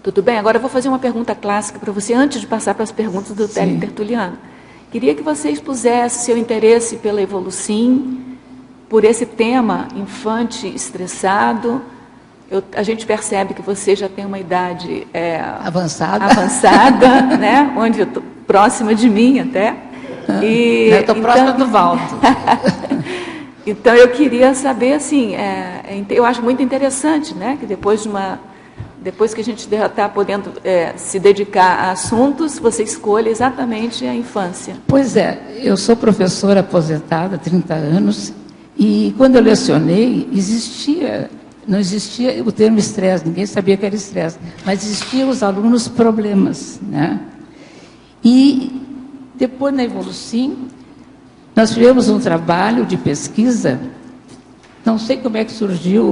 Tudo bem? Agora eu vou fazer uma pergunta clássica para você, antes de passar para as perguntas do teletertuliano. Queria que você expusesse seu interesse pela Evolucim, por esse tema infante estressado. A gente percebe que você já tem uma idade avançada, né? Onde eu estou próxima de mim até. Eu estou próxima do Valdo. Então eu queria saber, assim, eu acho muito interessante, né? Que depois que a gente está podendo se dedicar a assuntos, você escolha exatamente a infância. Pois é, eu sou professora aposentada há 30 anos e quando eu lecionei, não existia o termo estresse, ninguém sabia que era estresse, mas existiam os alunos problemas, né? E depois na Evolucim, nós tivemos um trabalho de pesquisa, não sei como é que surgiu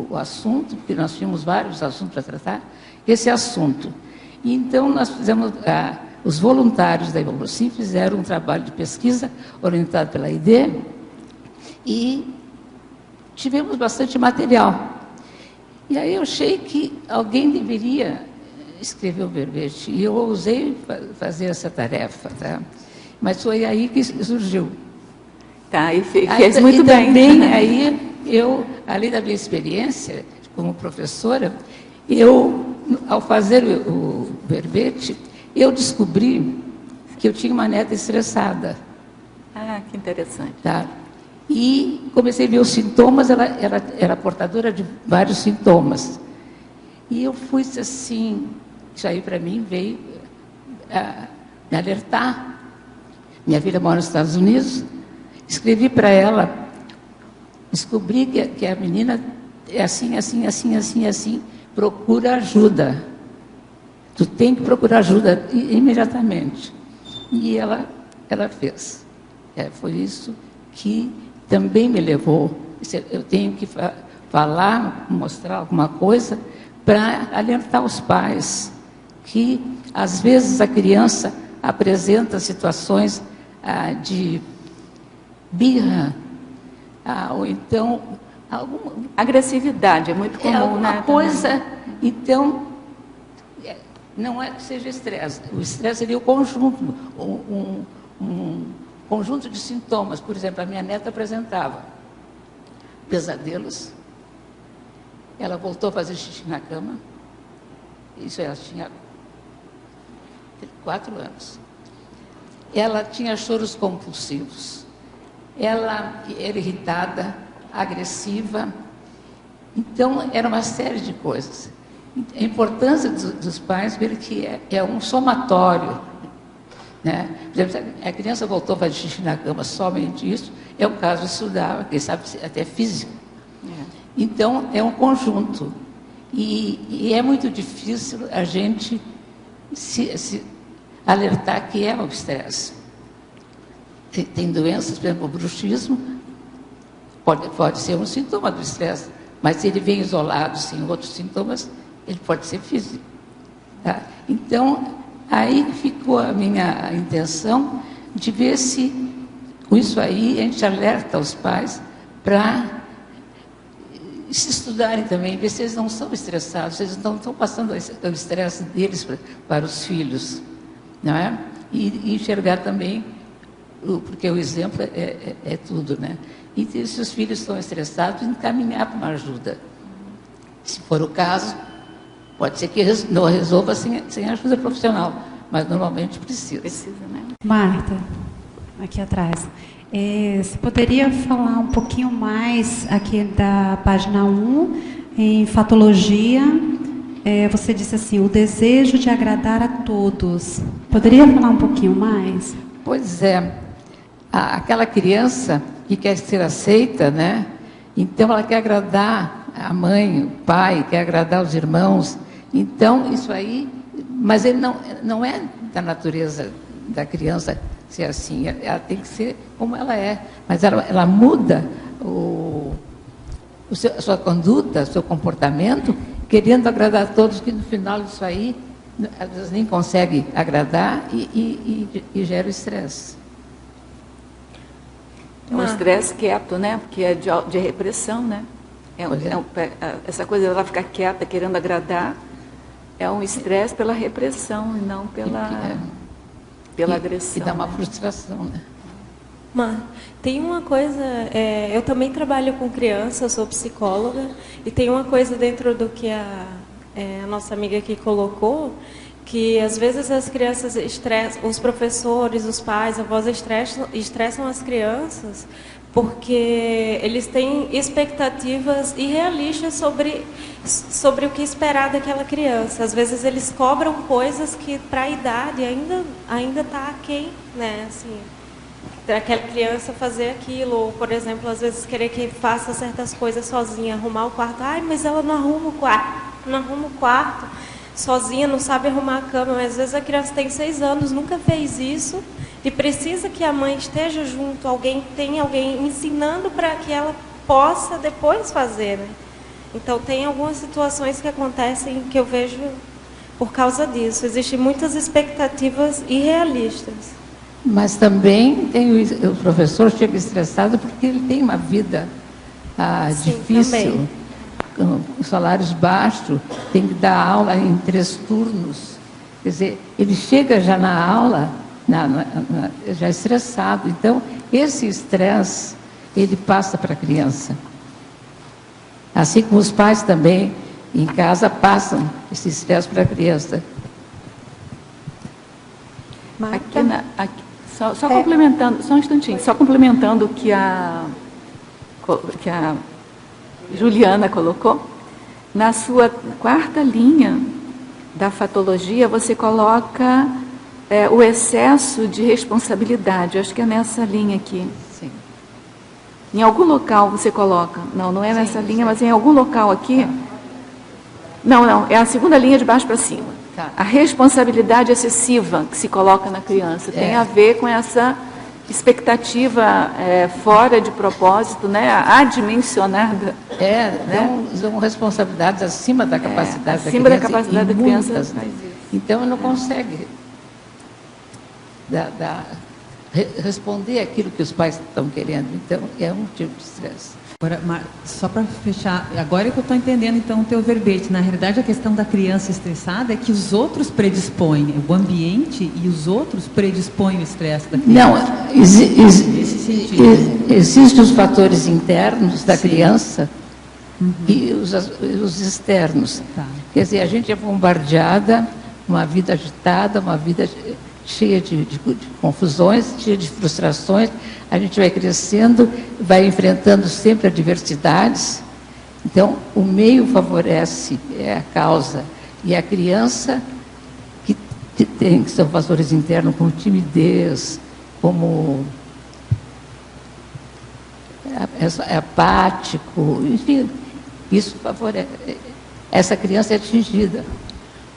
o assunto, porque nós tínhamos vários assuntos para tratar, esse assunto. E então nós fizemos, os voluntários da Evolucim fizeram um trabalho de pesquisa orientado pela ID e tivemos bastante material. E aí eu achei que alguém deveria escrever o verbete, e eu ousei fazer essa tarefa, tá? Mas foi aí que surgiu. Tá, e fez muito bem. Também, aí, além da minha experiência como professora, ao fazer o verbete, eu descobri que eu tinha uma neta estressada. Ah, que interessante. Tá? E comecei a ver os sintomas, ela era portadora de vários sintomas. E eu fui assim, isso aí para mim veio me alertar. Minha filha mora nos Estados Unidos, escrevi para ela, descobri que a menina é assim, assim, assim, assim, assim, procura ajuda. Tu tem que procurar ajuda imediatamente. E ela fez. Foi isso que também me levou. Eu tenho que falar, mostrar alguma coisa para alertar os pais que, às vezes, a criança apresenta situações de birra, ou então alguma agressividade, é muito comum, alguma né? Coisa, também. Então, não é que seja estresse. O estresse seria o conjunto, um conjunto de sintomas. Por exemplo, a minha neta apresentava pesadelos, ela voltou a fazer xixi na cama, isso ela tinha 4 anos. Ela tinha choros compulsivos, ela era irritada, agressiva. Então, era uma série de coisas. A importância dos pais ver que é um somatório, né? Por exemplo, a criança voltou a fazer xixi na cama, somente isso, é um caso de estudar, quem sabe até físico. Então, é um conjunto. E é muito difícil a gente se alertar que é o estresse. Tem doenças, por exemplo, o bruxismo, pode ser um sintoma do estresse, mas se ele vem isolado, sem outros sintomas, ele pode ser físico. Tá? Então, aí ficou a minha intenção de ver se, com isso aí, a gente alerta os pais para se estudarem também, ver se eles não são estressados, se eles não estão passando o estresse deles para os filhos. Não é? E enxergar também, porque o exemplo é tudo, né? E se os filhos estão estressados, encaminhar para uma ajuda. Se for o caso, pode ser que não resolva sem ajuda profissional, mas normalmente precisa. Precisa, né? Marta, aqui atrás. Você poderia falar um pouquinho mais aqui da página 1, em fatologia? Você disse assim, o desejo de agradar a todos. Poderia falar um pouquinho mais? Pois é. Aquela criança que quer ser aceita, né? Então ela quer agradar a mãe, o pai, quer agradar os irmãos. Então isso aí, mas ele não é da natureza da criança ser assim. Ela tem que ser como ela é. Mas ela muda a sua conduta, o seu comportamento, querendo agradar a todos, que no final disso aí, às vezes nem consegue agradar e gera estresse. É um estresse quieto, né? Porque é de repressão, né? Essa coisa dela ficar quieta, querendo agradar, É um estresse pela repressão e não pela agressão. E dá uma frustração, né? Mas tem uma coisa, eu também trabalho com crianças, sou psicóloga, e tem uma coisa dentro do que a nossa amiga aqui colocou, que às vezes as crianças estressam, os professores, os pais, avós estressam as crianças porque eles têm expectativas irrealistas sobre o que esperar daquela criança. Às vezes eles cobram coisas que para a idade ainda está aquém, né? Assim, daquela criança fazer aquilo, ou, por exemplo, às vezes querer que faça certas coisas sozinha, arrumar o quarto. Ai, mas ela não arruma o quarto sozinha, não sabe arrumar a cama. Mas às vezes a criança tem 6 anos, nunca fez isso, e precisa que a mãe esteja junto, tenha alguém ensinando para que ela possa depois fazer, né? Então tem algumas situações que acontecem que eu vejo por causa disso. Existem muitas expectativas irrealistas. Mas também o professor chega estressado porque ele tem uma vida difícil, com salários baixos, tem que dar aula em 3 turnos. Quer dizer, ele chega já na aula já estressado. Então, esse estresse, ele passa para a criança. Assim como os pais também, em casa, passam esse estresse para a criança. Só complementando, só um instantinho, só complementando o que a Juliana colocou, na sua 4ª linha da fatologia, você coloca o excesso de responsabilidade. Eu acho que é nessa linha aqui. Sim. Em algum local você coloca, não é nessa linha, mas em algum local aqui, não, é a 2ª linha de baixo para cima. Tá. A responsabilidade excessiva que se coloca na criança tem a ver com essa expectativa fora de propósito, né, adimensionada. São responsabilidades acima da capacidade da criança. Acima da capacidade da criança. Muitas, né? Então, não consegue responder aquilo que os pais estão querendo. Então, é um tipo de estresse. Agora, só para fechar, agora é que eu estou entendendo então o teu verbete. Na realidade, a questão da criança estressada é que os outros predispõem, o ambiente e os outros predispõem o estresse da criança. Não, existem os fatores internos da criança e os externos. Tá. Quer dizer, a gente é bombardeada, uma vida agitada, uma vida cheia de confusões, cheia de frustrações. A gente vai crescendo, vai enfrentando sempre adversidades. Então, o meio favorece a causa. E a criança, que são fatores internos, como timidez, como apático, enfim, isso favorece. Essa criança é atingida.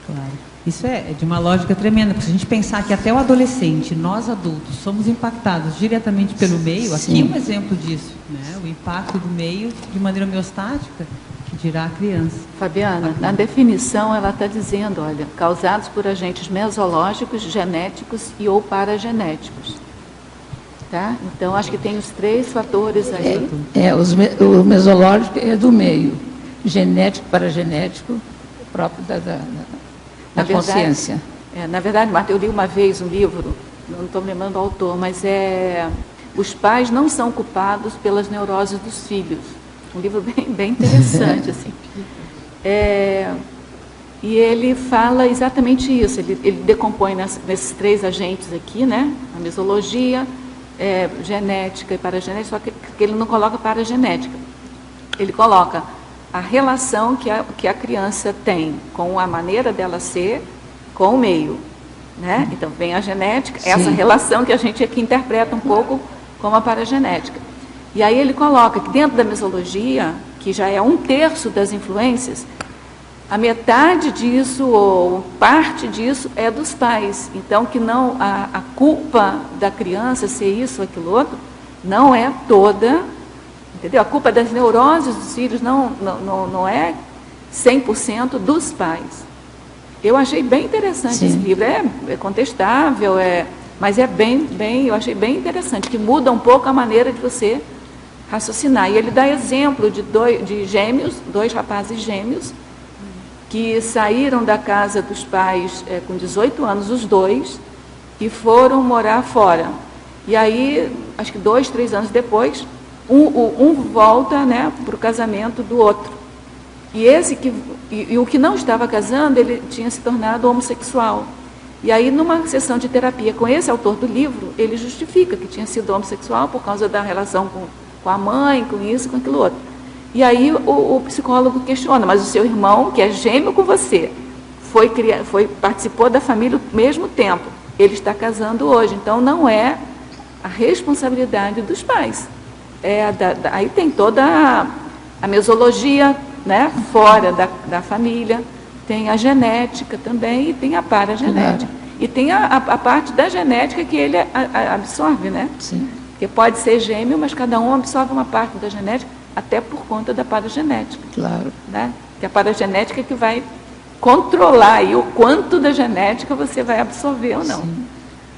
Claro. Isso é de uma lógica tremenda, porque se a gente pensar que até o adolescente, nós adultos, somos impactados diretamente pelo meio, aqui é um exemplo disso, né? O impacto do meio de maneira homeostática, que dirá a criança. Fabiana, na definição ela está dizendo, olha, causados por agentes mesológicos, genéticos e ou paragenéticos. Tá? Então, acho que tem os 3 fatores aí. O mesológico é do meio, genético, paragenético, próprio da consciência. Na verdade, Marta, eu li uma vez um livro, não estou me lembrando do autor, mas Os Pais Não São Culpados pelas Neuroses dos Filhos. Um livro bem interessante, assim. E ele fala exatamente isso, ele decompõe nesses 3 agentes aqui, né? A mesologia, genética e paragenética, só que ele não coloca paragenética. Ele coloca a relação que a criança tem com a maneira dela ser com o meio, né? Então, vem a genética, essa relação que a gente aqui interpreta um pouco como a paragenética. E aí ele coloca que dentro da mesologia, que já é 1/3 das influências, a metade disso, ou parte disso, é dos pais. Então, que não a culpa da criança ser isso ou aquilo outro, não é toda. Entendeu? A culpa das neuroses dos filhos não é 100% dos pais. Eu achei bem interessante esse livro. É contestável, mas eu achei bem interessante, que muda um pouco a maneira de você raciocinar. E ele dá exemplo de gêmeos, 2 rapazes gêmeos, que saíram da casa dos pais com 18 anos, os dois, e foram morar fora. E aí, acho que 2, 3 anos depois, um volta, né, para o casamento do outro. E o que não estava casando, ele tinha se tornado homossexual. E aí, numa sessão de terapia com esse autor do livro, ele justifica que tinha sido homossexual por causa da relação com a mãe, com isso, com aquilo outro. E aí o psicólogo questiona, mas o seu irmão, que é gêmeo com você, participou da família ao mesmo tempo, ele está casando hoje, então não é a responsabilidade dos pais. Aí tem toda a mesologia, né, fora da família, tem a genética também e tem a paragenética. Claro. E tem a parte da genética que ele absorve, né? Sim. Porque pode ser gêmeo, mas cada um absorve uma parte da genética, até por conta da paragenética. Claro. Né? Que a paragenética é que vai controlar aí o quanto da genética você vai absorver ou não. Sim.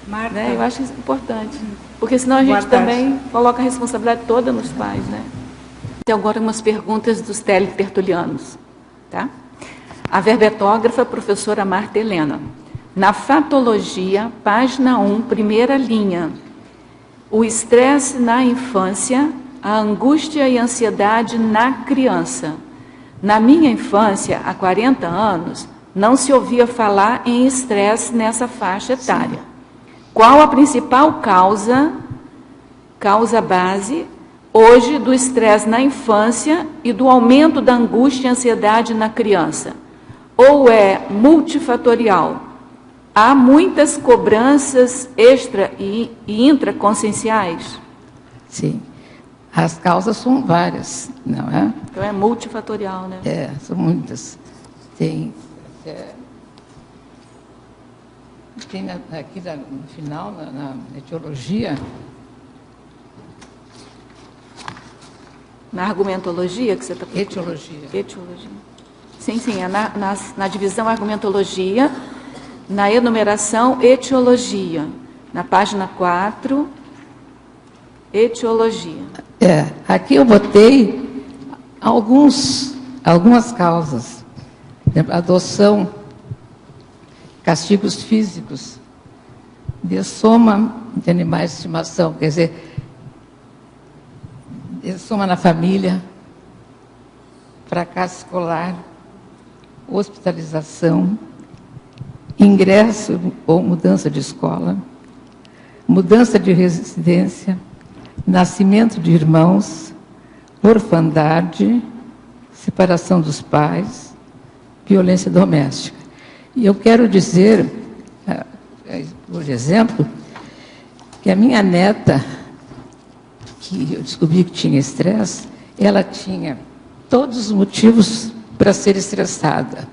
Marta, né? Eu acho isso importante. Porque senão a gente também coloca a responsabilidade toda nos pais, né? Tem agora umas perguntas dos teletertulianos. Tá? A verbetógrafa, professora Marta Helena. Na Fatologia, página 1, primeira linha. O estresse na infância, a angústia e ansiedade na criança. Na minha infância, há 40 anos, não se ouvia falar em estresse nessa faixa etária. Sim. Qual a principal causa base, hoje, do estresse na infância e do aumento da angústia e ansiedade na criança? Ou é multifatorial? Há muitas cobranças extra e intraconscienciais? Sim. As causas são várias, não é? Então é multifatorial, né? São muitas. Tem aqui no final, na etiologia. Na argumentologia que você está procurando? Etiologia. Sim, é na divisão argumentologia, na enumeração etiologia. Na página 4, etiologia. Aqui eu botei algumas causas. Por exemplo, adoção, castigos físicos, dessoma de animais de estimação, quer dizer, dessoma na família, fracasso escolar, hospitalização, ingresso ou mudança de escola, mudança de residência, nascimento de irmãos, orfandade, separação dos pais, violência doméstica. E eu quero dizer, por exemplo, que a minha neta, que eu descobri que tinha estresse, ela tinha todos os motivos para ser estressada.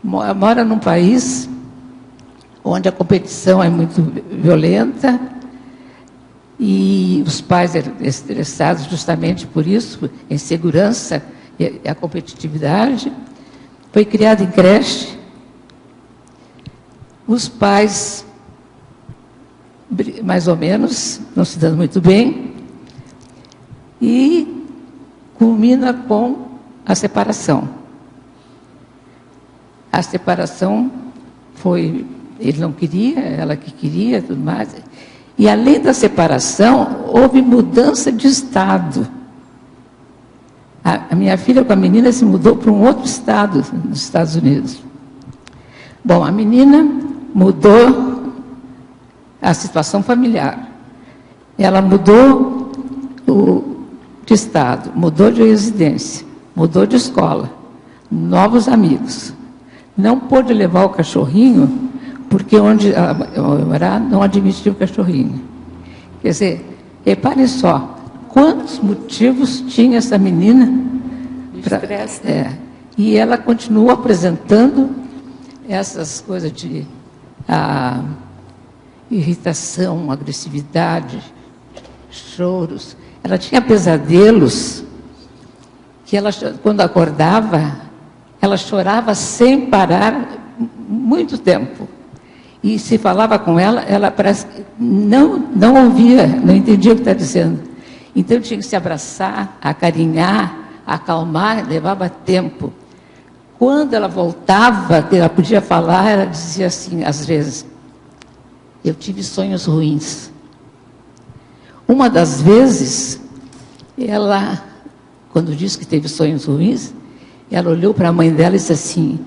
Mora num país onde a competição é muito violenta e os pais eram estressados justamente por isso, a insegurança e a competitividade. Foi criada em creche. Os pais, mais ou menos, não se dando muito bem, e culmina com a separação. A separação foi, ele não queria, ela que queria, tudo mais. E além da separação, houve mudança de estado. A minha filha com a menina se mudou para um outro estado, nos Estados Unidos. Bom, a menina mudou a situação familiar. Ela mudou de estado, mudou de residência, mudou de escola, novos amigos. Não pôde levar o cachorrinho, porque onde ela morar não admitia o cachorrinho. Quer dizer, reparem só, quantos motivos tinha essa menina? Estresse, né? E ela continuou apresentando essas coisas de irritação, agressividade, choros. Ela tinha pesadelos que ela, quando acordava, ela chorava sem parar muito tempo. E se falava com ela, ela parece que não ouvia, não entendia o que estava dizendo. Então tinha que se abraçar, acarinhar, acalmar, levava tempo. Quando ela voltava, que ela podia falar, ela dizia assim, às vezes, eu tive sonhos ruins. Uma das vezes, ela, quando disse que teve sonhos ruins, ela olhou para a mãe dela e disse assim,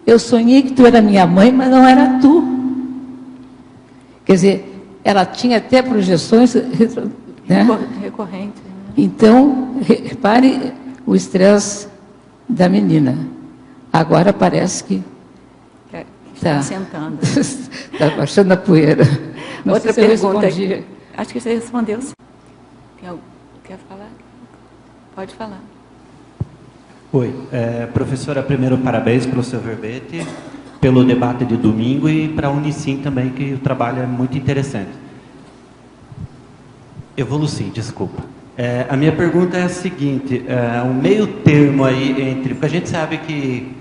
eu sonhei que tu era minha mãe, mas não era tu. Quer dizer, ela tinha até projeções, né? Recorrente. Né? Então, repare o estresse da menina. Agora parece que está sentando. Está baixando a poeira. Não Outra sei se pergunta. Eu acho que você respondeu. Quer falar? Pode falar. Oi, professora, primeiro parabéns pelo seu verbete, pelo debate de domingo e para a Unicim também, que o trabalho é muito interessante. Evolucim, desculpa. A minha pergunta é a seguinte, um meio termo aí entre, porque a gente sabe que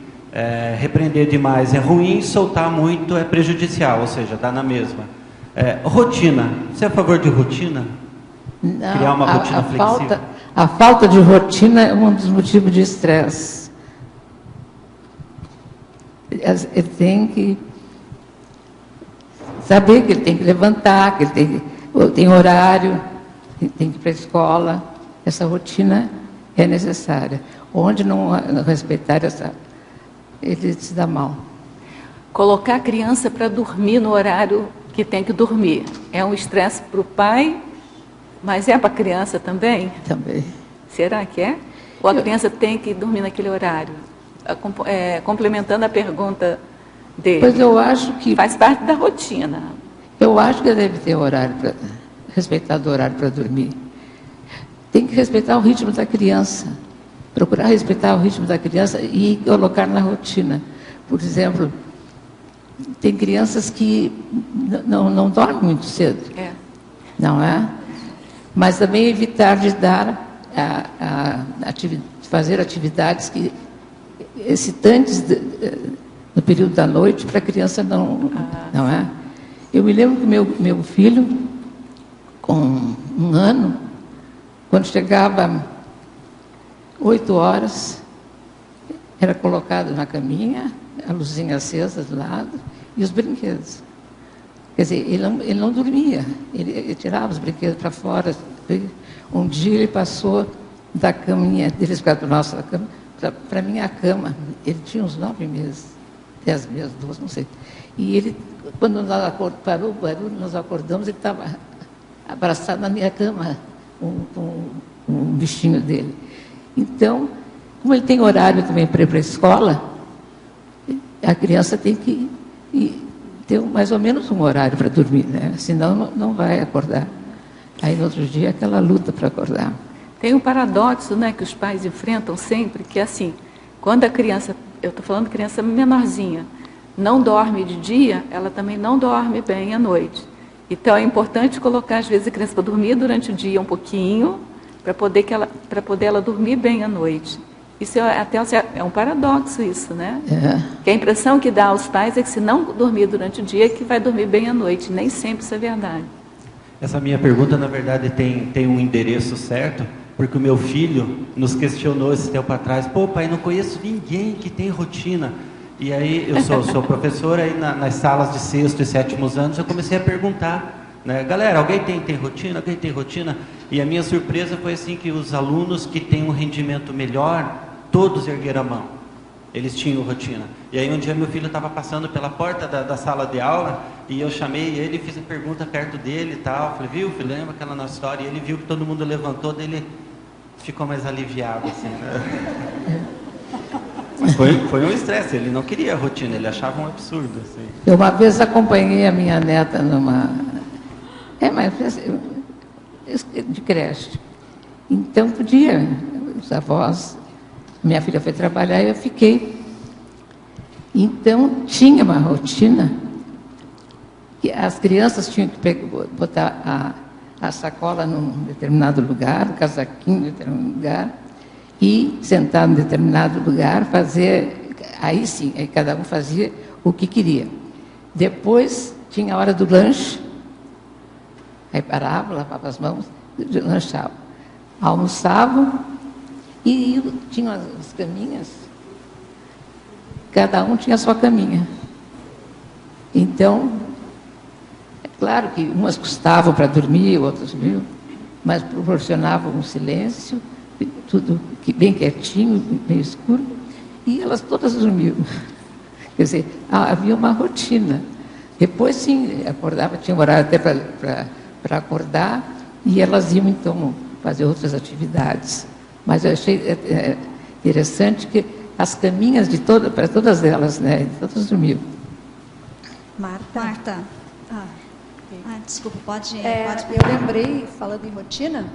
repreender demais é ruim, soltar muito é prejudicial, ou seja, dá na mesma. Rotina, você é a favor de rotina? Não, criar uma rotina flexível? A falta de rotina é um dos motivos de estresse. Ele tem que saber que ele tem que levantar, que ele tem horário, ele tem que ir para a escola. Essa rotina é necessária. Onde não respeitar ele se dá mal. Colocar a criança para dormir no horário que tem que dormir é um estresse para o pai, mas é para a criança também? Também. Será que é? Ou a criança tem que dormir naquele horário? Complementando a pergunta dele. Pois eu acho que... Faz parte da rotina. Eu acho que deve ter horário para... respeitar o horário para dormir. Tem que respeitar o ritmo da criança. Procurar respeitar o ritmo da criança e colocar na rotina. Por exemplo, tem crianças que não dormem muito cedo. Não é? Mas também evitar de dar fazer atividades excitantes no período da noite para a criança não é? Eu me lembro que meu filho, com 1 ano, quando chegava 8 horas, era colocado na caminha, a luzinha acesa do lado e os brinquedos. Quer dizer, ele não dormia, ele tirava os brinquedos para fora. Um dia ele passou da caminha, deles para a nossa cama, para a minha cama. Ele tinha uns 9 meses, 10 meses, 12, não sei. E ele, quando parou o barulho, nós acordamos, ele estava abraçado na minha cama, com um bichinho dele. Então, como ele tem horário também para ir para a escola, a criança tem que ter mais ou menos um horário para dormir, né? Senão não vai acordar. Aí no outro dia aquela luta para acordar. Tem um paradoxo, né, que os pais enfrentam sempre, que é assim, quando a criança, eu estou falando de criança menorzinha, não dorme de dia, ela também não dorme bem à noite. Então é importante colocar às vezes a criança para dormir durante o dia um pouquinho, para poder ela dormir bem à noite. Isso é um paradoxo isso, né? Que a impressão que dá aos pais é que se não dormir durante o dia, é que vai dormir bem à noite. Nem sempre isso é verdade. Essa minha pergunta, na verdade, tem um endereço certo, porque o meu filho nos questionou esse tempo atrás, pô, pai, não conheço ninguém que tem rotina. E aí, eu sou professor, aí nas salas de 6º e 7º anos, eu comecei a perguntar, né, galera, alguém tem rotina? Alguém tem rotina? E a minha surpresa foi assim, que os alunos que têm um rendimento melhor, todos ergueram a mão. Eles tinham rotina. E aí um dia meu filho estava passando pela porta da sala de aula, e eu chamei ele e fiz a pergunta perto dele e tal. Falei, viu, filho, lembra aquela nossa história? E ele viu que todo mundo levantou, daí ele ficou mais aliviado, assim, né? Mas foi um estresse, ele não queria a rotina, ele achava um absurdo, assim. Eu uma vez acompanhei a minha neta de creche. Então podia, os avós, minha filha foi trabalhar e eu fiquei. Então tinha uma rotina que as crianças tinham que botar a sacola num determinado lugar, o casaquinho em determinado lugar, e sentar em determinado lugar, aí sim, aí cada um fazia o que queria. Depois tinha a hora do lanche, aí parava, lavava as mãos, lanchava. Almoçavam e tinham as caminhas cada um tinha a sua caminha. Então, é claro que umas custavam para dormir, outras dormiam, mas proporcionavam um silêncio, tudo bem quietinho, bem escuro, e elas todas dormiam. Quer dizer, havia uma rotina. Depois, sim, acordava, tinha um horário até para acordar, e elas iam, então, fazer outras atividades. Mas eu achei interessante que as caminhas para todas elas, né, todas dormiam. Marta. Desculpa, pode. Eu lembrei, falando em rotina,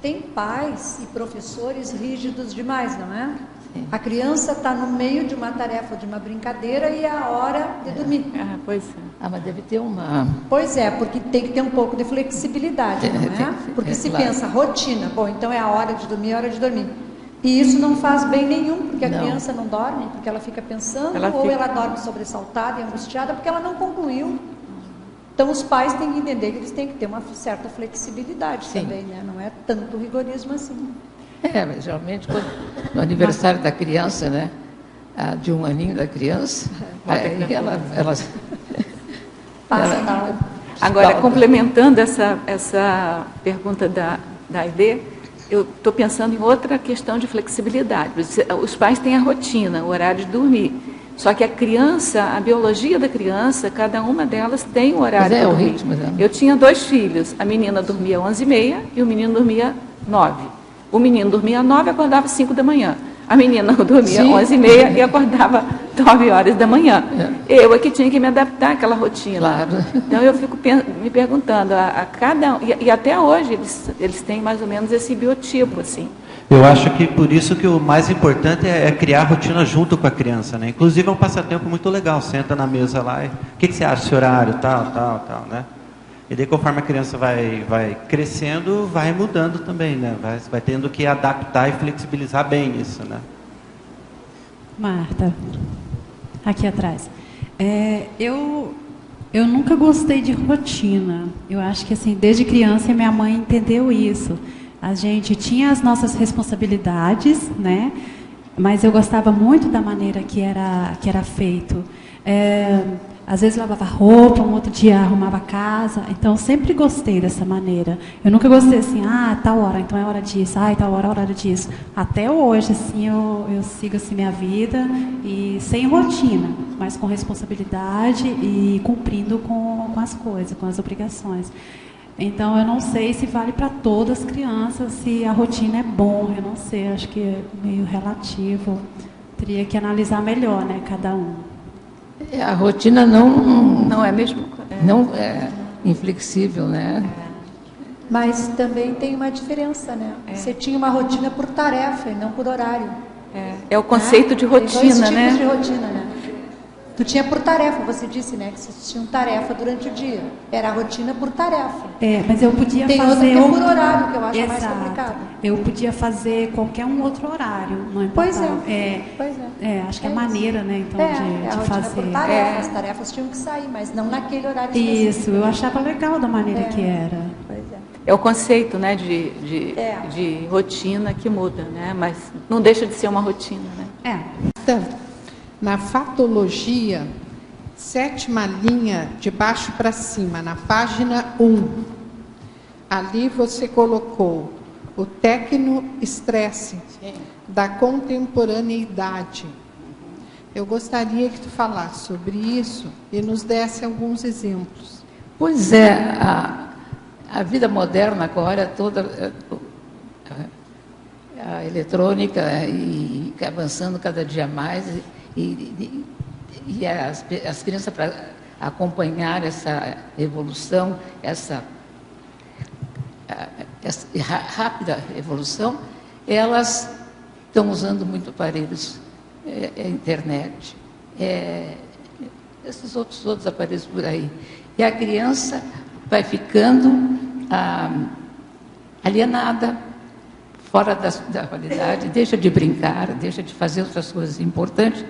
tem pais e professores rígidos demais, não é? Sim. A criança está no meio de uma tarefa, de uma brincadeira, e é a hora de dormir. Pois é. Mas deve ter uma... Pois é, porque tem que ter um pouco de flexibilidade, não é? Porque se claro. pensa, rotina, bom, então é a hora de dormir, é a hora de dormir. E isso não faz bem nenhum, porque a criança não dorme, porque ela fica pensando, ou ela dorme sobressaltada e angustiada, porque ela não concluiu. Então, os pais têm que entender que eles têm que ter uma certa flexibilidade também, né? Não é tanto rigorismo assim. Mas geralmente, no aniversário da criança, né? De 1 aninho da criança, aí ela Agora, complementando essa pergunta da Aide, eu estou pensando em outra questão de flexibilidade. Os pais têm a rotina, o horário de dormir. Só que a criança, a biologia da criança, cada uma delas tem um horário de dormir. O ritmo dela. Eu tinha 2 filhos. A menina dormia 11h30 e o menino dormia 9h. O menino dormia 9h e acordava 5 da manhã. A menina dormia 11h30 e acordava 9 horas da manhã. Eu é que tinha que me adaptar àquela rotina. Claro. Então eu fico me perguntando, e até hoje eles têm mais ou menos esse biotipo, assim. Eu acho que por isso que o mais importante é criar a rotina junto com a criança, né? Inclusive é um passatempo muito legal, senta na mesa lá e o que você acha desse horário, tal, né? E daí conforme a criança vai crescendo, vai mudando também, né? Vai tendo que adaptar e flexibilizar bem isso, né? Marta, aqui atrás. Eu nunca gostei de rotina. Eu acho que assim, desde criança minha mãe entendeu isso. A gente tinha as nossas responsabilidades, né? Mas eu gostava muito da maneira que era feito. Às vezes lavava roupa, um outro dia arrumava a casa. Então, eu sempre gostei dessa maneira. Eu nunca gostei assim, tal hora, então é hora disso. Tal hora é hora disso. Até hoje, assim, eu sigo assim, minha vida e sem rotina, mas com responsabilidade e cumprindo com as coisas, com as obrigações. Então, eu não sei se vale para todas as crianças, se a rotina é bom, eu não sei, acho que é meio relativo. Teria que analisar melhor, né, cada um. A rotina não é mesmo? Não é inflexível, né? Mas também tem uma diferença, né? Você tinha uma rotina por tarefa e não por horário. É o conceito de rotina, tem 2 tipos né? de rotina, né? Tu tinha por tarefa, você disse, né? Que vocês tinham tarefa durante o dia. Era a rotina por tarefa. Mas eu podia tem fazer... Tem outra que é por horário, que eu acho mais Exato. complicado. Eu podia fazer qualquer um outro horário, não importava. Pois é. Acho que é a maneira, né, então, de fazer. Por tarefa. As tarefas tinham que sair, mas não naquele horário específico. Isso, eu achava legal da maneira que era. Pois é. É o conceito, né, de rotina que muda, né? Mas não deixa de ser uma rotina, né? Então, na fatologia, 7ª linha, de baixo para cima, na página 1, ali você colocou o tecnoestresse da contemporaneidade. Eu gostaria que tu falasse sobre isso e nos desse alguns exemplos. Pois é, a vida moderna agora toda, a eletrônica e avançando cada dia mais, e as crianças, para acompanhar essa evolução, essa rápida evolução, elas estão usando muito aparelhos, internet, esses outros aparelhos por aí. E a criança vai ficando alienada, fora da qualidade, deixa de brincar, deixa de fazer outras coisas importantes,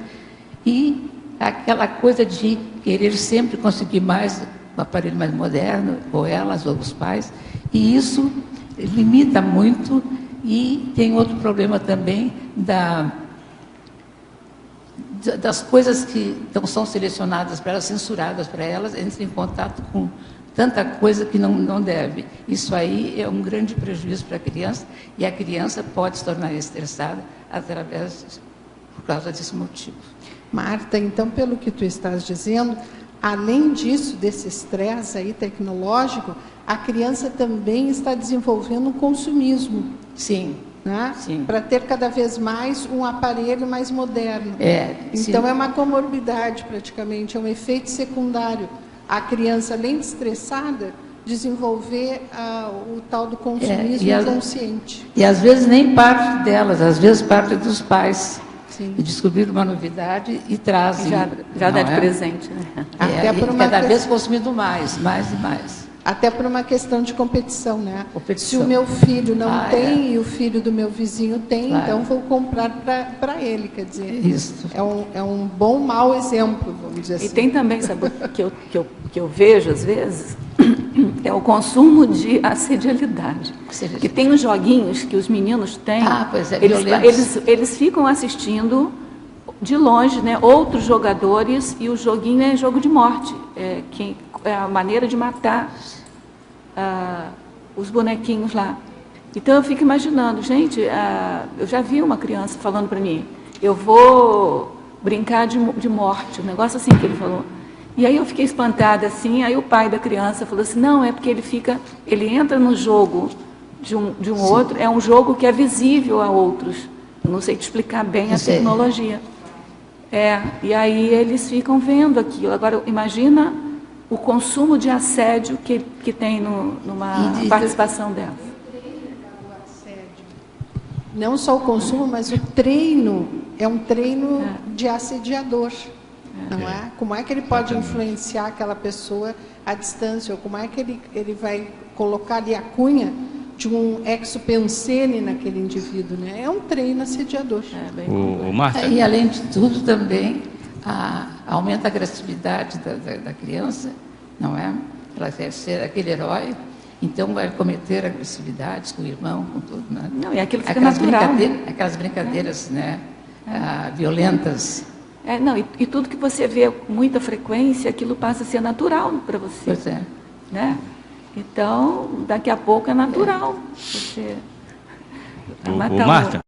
e aquela coisa de querer sempre conseguir mais, um aparelho mais moderno, ou elas, ou os pais, e isso limita muito. E tem outro problema também das coisas que não são selecionadas para elas, censuradas para elas, entra em contato com tanta coisa que não deve. Isso aí é um grande prejuízo para a criança, e a criança pode se tornar estressada por causa desse motivo. Marta, então, pelo que tu estás dizendo, além disso, desse estresse aí tecnológico, a criança também está desenvolvendo um consumismo. Sim. Né? Sim. Para ter cada vez mais um aparelho mais moderno. sim. Então, é uma comorbidade, praticamente, é um efeito secundário. A criança, além de estressada, desenvolver o tal do consumismo inconsciente. E às vezes nem parte delas, às vezes parte dos pais. Sim. E descobrir uma novidade e trazem. Já dá de presente, né? Cada vez consumindo mais e mais. Até por uma questão de competição, né? Competição. Se o meu filho não tem e o filho do meu vizinho tem, então vou comprar para ele, quer dizer. Isso. É um bom, mau exemplo, vamos dizer assim. E tem também, sabe, que eu vejo às vezes, é o consumo de assedialidade. Que tem os joguinhos que os meninos têm, pois é, eles ficam assistindo de longe, né, outros jogadores, e o joguinho é jogo de morte, é a maneira de matar os bonequinhos lá. Então eu fico imaginando, gente, eu já vi uma criança falando para mim, eu vou brincar de morte, um negócio assim que ele falou. E aí eu fiquei espantada assim, aí o pai da criança falou assim, não, é porque ele entra no jogo de um outro, é um jogo que é visível a outros. Eu não sei te explicar bem a tecnologia. E aí eles ficam vendo aquilo. Agora, imagina o consumo de assédio que tem numa participação dela. Não só o consumo, mas o treino é um treino de assediador. Não é? Como é que ele pode influenciar aquela pessoa à distância? Ou como é que ele vai colocar ali a cunha de um exupensene naquele indivíduo? Né? É um treino assediador. Marta. E, além de tudo, também aumenta a agressividade da criança, não é? Ela quer ser aquele herói, então vai cometer agressividades com o irmão, com tudo. Né? Não, e aquilo fica natural. Aquelas brincadeiras né? Violentas. E tudo que você vê com muita frequência, aquilo passa a ser natural para você. Pois é. Né? Então, daqui a pouco é natural. Você Marta.